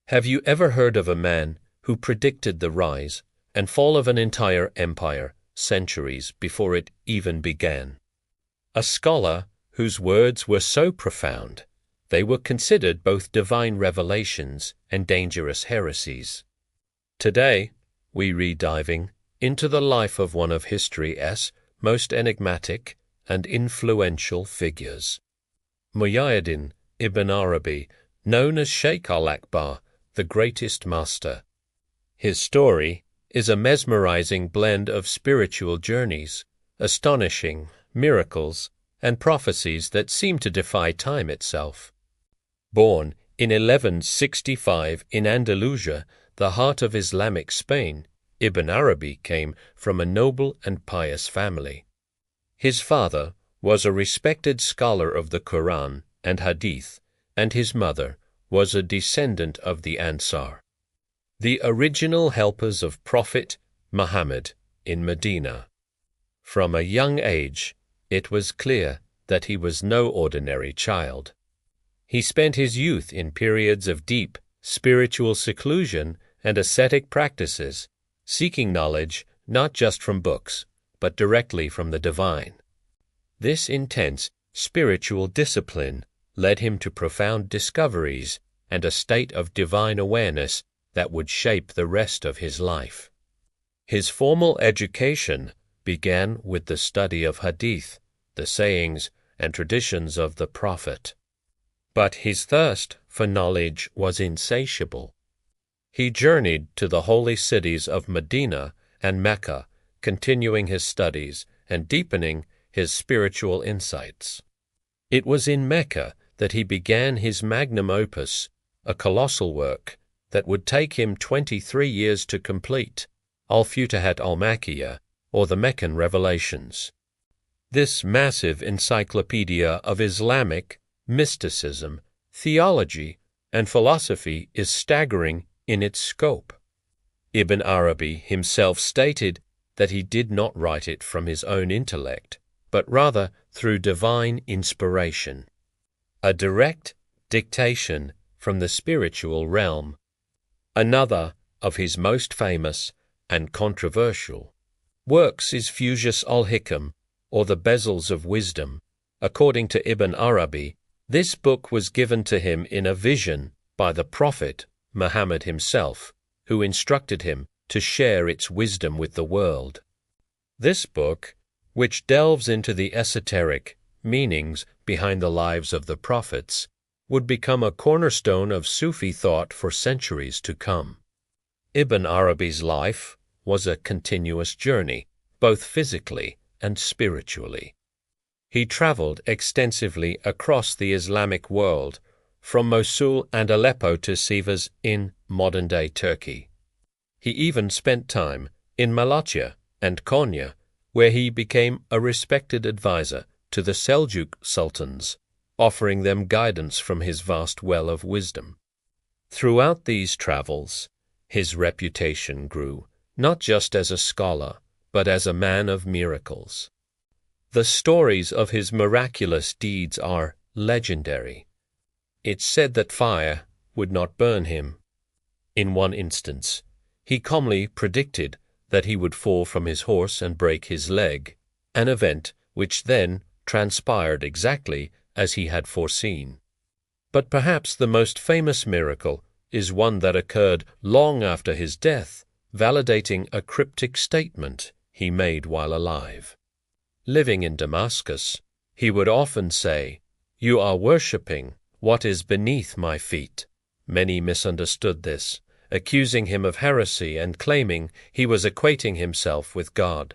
Have you ever heard of a man who predicted the rise and fall of an entire empire centuries before it even began? A scholar whose words were so profound they were considered both divine revelations and dangerous heresies. Today, we read diving into the life of one of history's most enigmatic and influential figures, Muhammed ibn Arabî, known as Sheikh al-Akbar, the greatest master. His story is a mesmerizing blend of spiritual journeys, astonishing miracles, and prophecies that seem to defy time itself. Born in 1165 in Andalusia, the heart of Islamic Spain, Ibn Arabî came from a noble and pious family. His father was a respected scholar of the Quran and Hadith, and his mother was a descendant of the Ansar, the original helpers of Prophet Muhammad in Medina. From a young age, it was clear that he was no ordinary child. He spent his youth in periods of deep spiritual seclusion and ascetic practices, seeking knowledge not just from books, but directly from the divine. This intense spiritual discipline led him to profound discoveries and a state of divine awareness that would shape the rest of his life. His formal education began with the study of Hadith, the sayings and traditions of the Prophet. But his thirst for knowledge was insatiable. He journeyed to the holy cities of Medina and Mecca, continuing his studies and deepening his spiritual insights. It was in Mecca that he began his magnum opus, a colossal work that would take him 23 years to complete, Al-Futuhat al-Makkiyah, or the Meccan Revelations. This massive encyclopedia of Islamic mysticism, theology, and philosophy is staggering in its scope. Ibn Arabî himself stated that he did not write it from his own intellect, but rather through divine inspiration, a direct dictation from the spiritual realm. Another of his most famous and controversial works is Fushas al-Hikam, or the Bezels of Wisdom. According to Ibn Arabî, this book was given to him in a vision by the Prophet Muhammad himself, who instructed him to share its wisdom with the world. This book, which delves into the esoteric meanings behind the lives of the prophets, would become a cornerstone of Sufi thought for centuries to come. Ibn Arabî's life was a continuous journey, both physically and spiritually. He traveled extensively across the Islamic world, from Mosul and Aleppo to Sivas in modern-day Turkey. He even spent time in Malatya and Konya, where he became a respected advisor to the Seljuk sultans, offering them guidance from his vast well of wisdom. Throughout these travels, his reputation grew, not just as a scholar, but as a man of miracles. The stories of his miraculous deeds are legendary. It's said that fire would not burn him. In one instance, he calmly predicted that he would fall from his horse and break his leg, an event which then transpired exactly as he had foreseen. But perhaps the most famous miracle is one that occurred long after his death, validating a cryptic statement he made while alive. Living in Damascus, he would often say, "You are worshipping what is beneath my feet." Many misunderstood this, accusing him of heresy and claiming he was equating himself with God.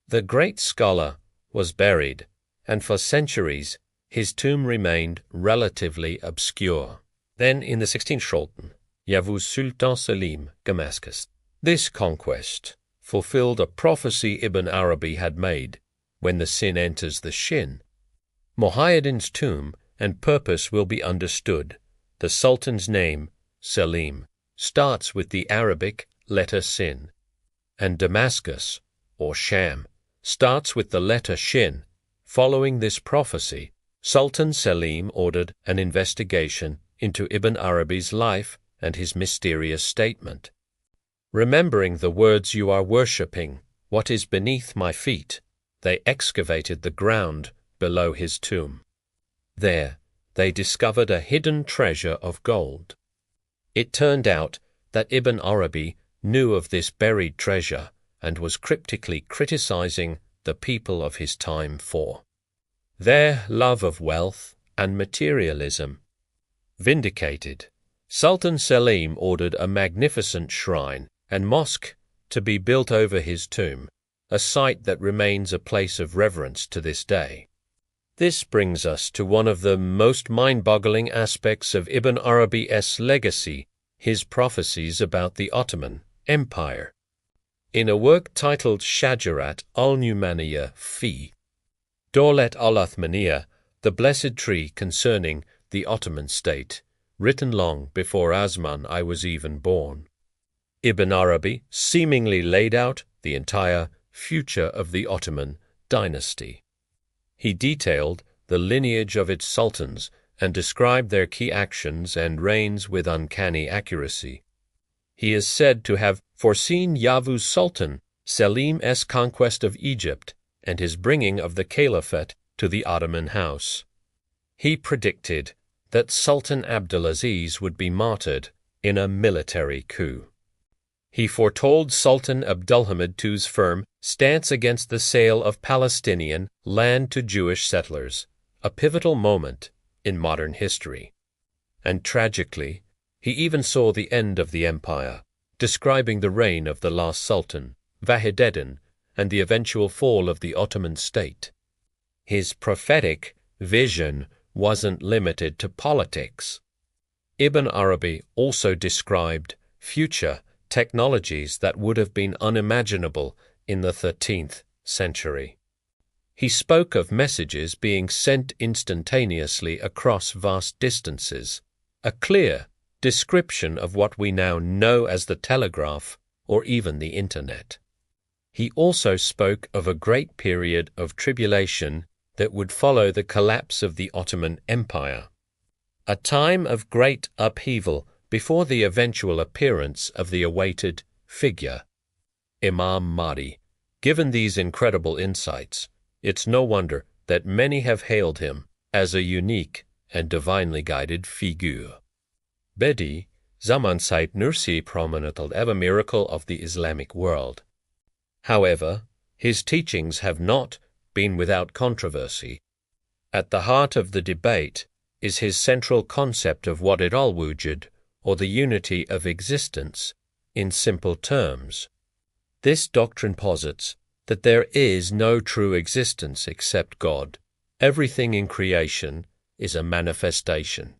The great scholar was buried, and for centuries his tomb remained relatively obscure. Then in the 16th Sultan, Yavuz Sultan Selim, Damascus. This conquest fulfilled a prophecy Ibn Arabî had made. When the sin enters the shin, Muhammad's tomb and purpose will be understood. The Sultan's name, Selim, starts with the Arabic letter sin, and Damascus, or Sham, starts with the letter shin. Following this prophecy, Sultan Selim ordered an investigation into Ibn Arabî's life and his mysterious statement. Remembering the words you are worshipping, what is beneath my feet, they excavated the ground below his tomb. There, they discovered a hidden treasure of gold. It turned out that Ibn Arabi knew of this buried treasure and was cryptically criticizing the people of his time for their love of wealth and materialism. Vindicated, Sultan Selim ordered a magnificent shrine and mosque to be built over his tomb, a site that remains a place of reverence to this day. This brings us to one of the most mind-boggling aspects of Ibn Arabi's legacy, his prophecies about the Ottoman Empire. In a work titled Shajarat al-Numaniyya fi Dawlat al-Uthmaniyya, the Blessed Tree Concerning the Ottoman State, written long before Asman I was even born, Ibn Arabi seemingly laid out the entire future of the Ottoman dynasty. He detailed the lineage of its sultans and described their key actions and reigns with uncanny accuracy. He is said to have foreseen Yavuz Sultan Selim's conquest of Egypt and his bringing of the caliphate to the Ottoman house. He predicted that Sultan Abdulaziz would be martyred in a military coup. He foretold Sultan Abdulhamid II's firm stance against the sale of Palestinian land to Jewish settlers, a pivotal moment in modern history. And tragically, he even saw the end of the empire, describing the reign of the last Sultan, Vahideddin, and the eventual fall of the Ottoman state. His prophetic vision wasn't limited to politics. Ibn Arabi also described future technologies that would have been unimaginable in the 13th century. He spoke of messages being sent instantaneously across vast distances, a clear description of what we now know as the telegraph or even the Internet. He also spoke of a great period of tribulation that would follow the collapse of the Ottoman Empire, a time of great upheaval before the eventual appearance of the awaited figure, Imam Mahdi. Given these incredible insights, it's no wonder that many have hailed him as a unique and divinely guided figure. Bedi, zaman seit Nursi prominent ever miracle of the Islamic world. However, his teachings have not been without controversy. At the heart of the debate is his central concept of what it al-wujud, or the unity of existence, in simple terms. This doctrine posits that there is no true existence except God. Everything in creation is a manifestation,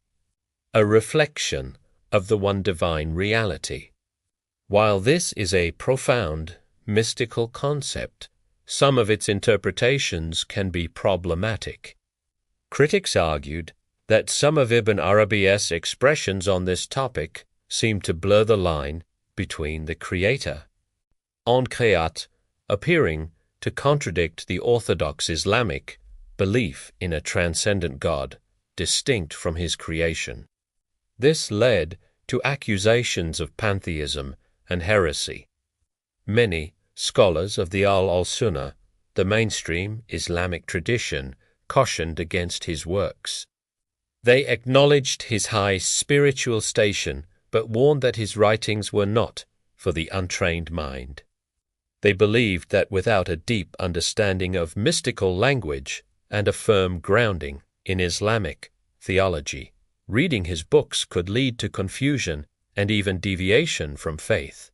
a reflection of the one divine reality. While this is a profound, mystical concept, some of its interpretations can be problematic. Critics argued that some of Ibn Arabi's expressions on this topic seem to blur the line between the Creator, en créat, appearing to contradict the orthodox Islamic belief in a transcendent God distinct from his creation. This led to accusations of pantheism and heresy. Many scholars of the al-Sunnah, the mainstream Islamic tradition, cautioned against his works. They acknowledged his high spiritual station, but warned that his writings were not for the untrained mind. They believed that without a deep understanding of mystical language and a firm grounding in Islamic theology, reading his books could lead to confusion and even deviation from faith.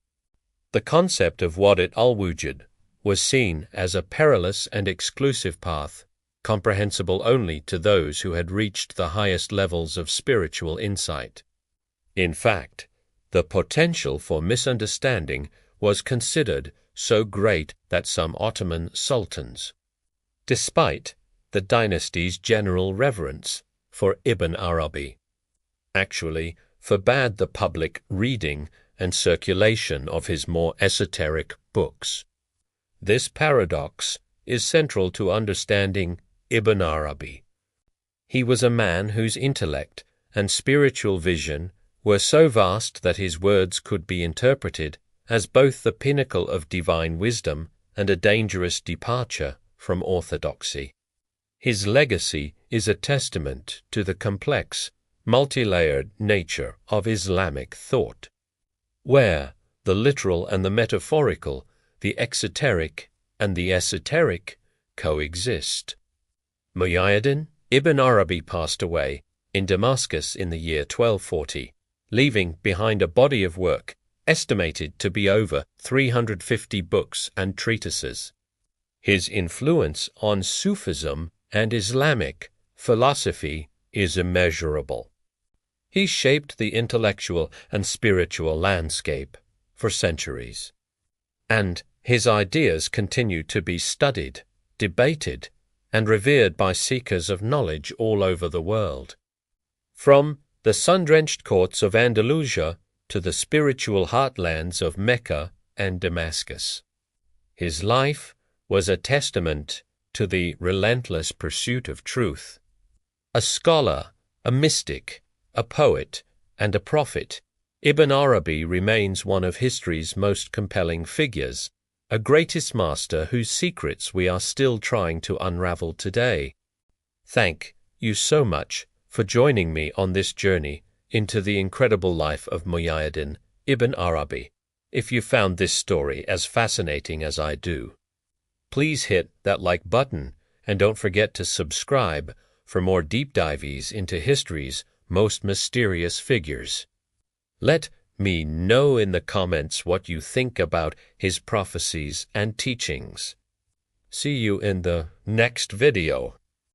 The concept of Wahdat al-Wujud was seen as a perilous and exclusive path, comprehensible only to those who had reached the highest levels of spiritual insight. In fact, the potential for misunderstanding was considered so great that some Ottoman sultans, despite the dynasty's general reverence for Ibn Arabi, actually forbade the public reading and circulation of his more esoteric books. This paradox is central to understanding Ibn Arabi. He was a man whose intellect and spiritual vision were so vast that his words could be interpreted as both the pinnacle of divine wisdom and a dangerous departure from orthodoxy. His legacy is a testament to the complex, multi-layered nature of Islamic thought, where the literal and the metaphorical, the exoteric and the esoteric coexist. Muhyiddin ibn Arabi passed away in Damascus in the year 1240, leaving behind a body of work estimated to be over 350 books and treatises. His influence on Sufism and Islamic philosophy is immeasurable. He shaped the intellectual and spiritual landscape for centuries, and his ideas continue to be studied, debated, and revered by seekers of knowledge all over the world. From the sun-drenched courts of Andalusia to the spiritual heartlands of Mecca and Damascus, his life was a testament to the relentless pursuit of truth. A scholar, a mystic, a poet, and a prophet, Ibn Arabi remains one of history's most compelling figures, a greatest master whose secrets we are still trying to unravel today. Thank you so much for joining me on this journey into the incredible life of Muhyiddin ibn Arabi. If you found this story as fascinating as I do, please hit that like button and don't forget to subscribe for more deep dives into history's most mysterious figures. Let me know in the comments what you think about his prophecies and teachings. See you in the next video.